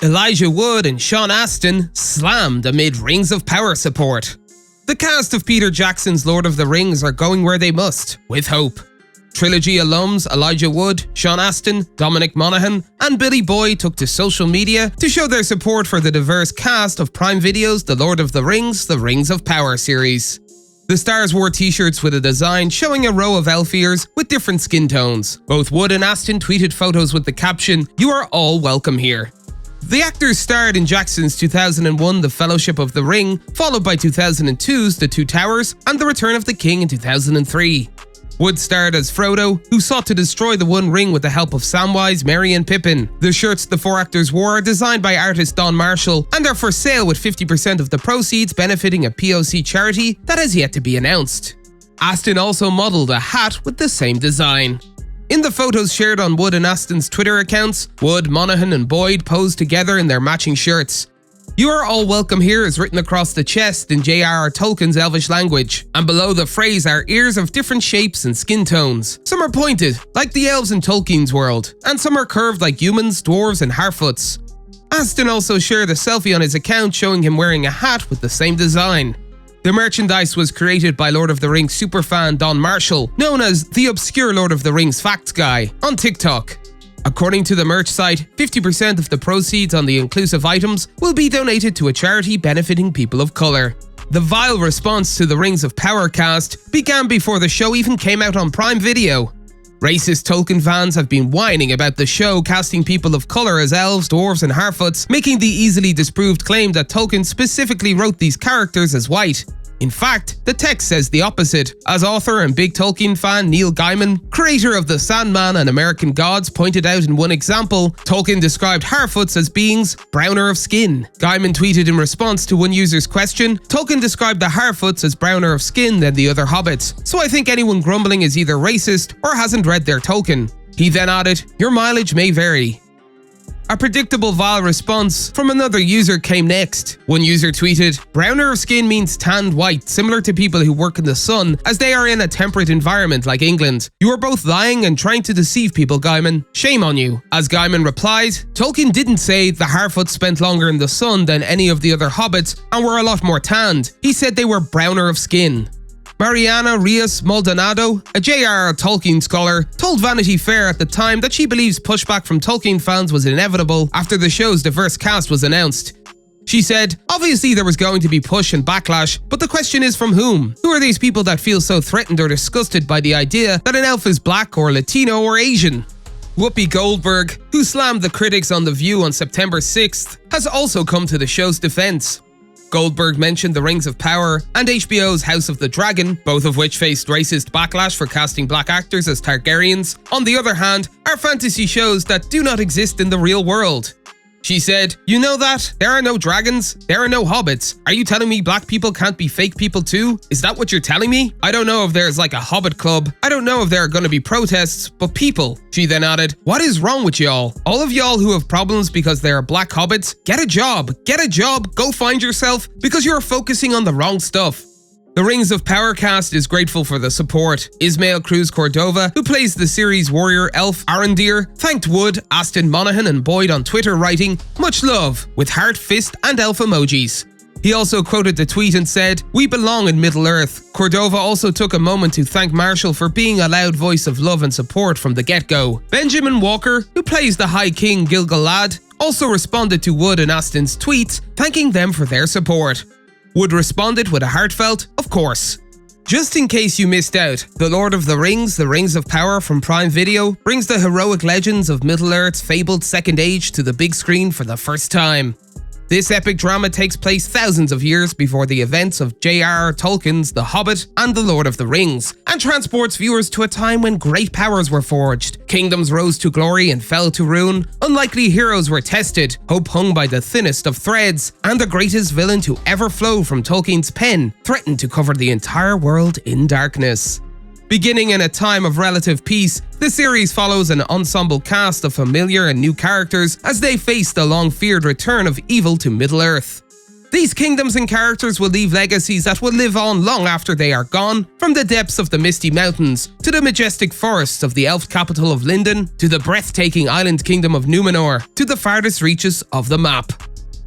Elijah Wood and Sean Astin slammed amid Rings of Power support. The cast of Peter Jackson's Lord of the Rings are going where they must, with hope. Trilogy alums Elijah Wood, Sean Astin, Dominic Monaghan, and Billy Boy took to social media to show their support for the diverse cast of Prime Video's The Lord of the Rings of Power series. The stars wore t-shirts with a design showing a row of elf ears with different skin tones. Both Wood and Astin tweeted photos with the caption, "You are all welcome here." The actors starred in Jackson's 2001 The Fellowship of the Ring, followed by 2002's The Two Towers and The Return of the King in 2003. Wood starred as Frodo, who sought to destroy the One Ring with the help of Samwise, Merry and Pippin. The shirts the four actors wore are designed by artist Don Marshall and are for sale, with 50% of the proceeds benefiting a POC charity that has yet to be announced. Astin also modelled a hat with the same design. In the photos shared on Wood and Astin's Twitter accounts, Wood, Monaghan and Boyd posed together in their matching shirts. "You are all welcome here" is written across the chest in J.R.R. Tolkien's Elvish language, and below the phrase are ears of different shapes and skin tones. Some are pointed, like the elves in Tolkien's world, and some are curved like humans, dwarves and Harfoots. Astin also shared a selfie on his account showing him wearing a hat with the same design. The merchandise was created by Lord of the Rings superfan Don Marshall, known as the Obscure Lord of the Rings Facts Guy, on TikTok. According to the merch site, 50% of the proceeds on the inclusive items will be donated to a charity benefiting people of colour. The vile response to the Rings of Power cast began before the show even came out on Prime Video. Racist Tolkien fans have been whining about the show casting people of colour as elves, dwarves and Harfoots, making the easily disproved claim that Tolkien specifically wrote these characters as white. In fact, the text says the opposite, as author and big Tolkien fan Neil Gaiman, creator of The Sandman and American Gods, pointed out in one example, Tolkien described Harfoots as beings browner of skin. Gaiman tweeted in response to one user's question, "Tolkien described the Harfoots as browner of skin than the other hobbits, so I think anyone grumbling is either racist or hasn't read their Tolkien." He then added, "Your mileage may vary." A predictable vile response from another user came next. One user tweeted, "Browner of skin means tanned white, similar to people who work in the sun, as they are in a temperate environment like England. You are both lying and trying to deceive people, Gaiman. Shame on you." As Gaiman replied, "Tolkien didn't say the Harfoots spent longer in the sun than any of the other hobbits and were a lot more tanned. He said they were browner of skin." Mariana Rios Maldonado, a J.R.R. Tolkien scholar, told Vanity Fair at the time that she believes pushback from Tolkien fans was inevitable after the show's diverse cast was announced. She said, "Obviously there was going to be push and backlash, but the question is from whom? Who are these people that feel so threatened or disgusted by the idea that an elf is black or Latino or Asian?" Whoopi Goldberg, who slammed the critics on The View on September 6th, has also come to the show's defense. Goldberg mentioned The Rings of Power and HBO's House of the Dragon, both of which faced racist backlash for casting black actors as Targaryens. On the other hand, are fantasy shows that do not exist in the real world. She said, "You know that? There are no dragons, there are no hobbits. Are you telling me black people can't be fake people too? Is that what you're telling me? I don't know if there's like a hobbit club. I don't know if there are gonna be protests, but people." She then added, "What is wrong with y'all? All of y'all who have problems because there are black hobbits, get a job, go find yourself, because you're focusing on the wrong stuff." The Rings of Power cast is grateful for the support. Ismael Cruz Cordova, who plays the series warrior elf Arondir, thanked Wood, Astin, Monaghan and Boyd on Twitter, writing, "Much love," with heart, fist and elf emojis. He also quoted the tweet and said, "We belong in Middle-earth." Cordova also took a moment to thank Marshall for being a loud voice of love and support from the get-go. Benjamin Walker, who plays the High King Gil-galad, also responded to Wood and Astin's tweets, thanking them for their support. Wood responded with a heartfelt, "Of course." Just in case you missed out, The Lord of the Rings of Power from Prime Video brings the heroic legends of Middle-earth's fabled Second Age to the big screen for the first time. This epic drama takes place thousands of years before the events of J.R.R. Tolkien's The Hobbit and The Lord of the Rings, and transports viewers to a time when great powers were forged, kingdoms rose to glory and fell to ruin, unlikely heroes were tested, hope hung by the thinnest of threads, and the greatest villain to ever flow from Tolkien's pen threatened to cover the entire world in darkness. Beginning in a time of relative peace, the series follows an ensemble cast of familiar and new characters as they face the long-feared return of evil to Middle-earth. These kingdoms and characters will leave legacies that will live on long after they are gone, from the depths of the Misty Mountains, to the majestic forests of the elf capital of Linden, to the breathtaking island kingdom of Numenor, to the farthest reaches of the map.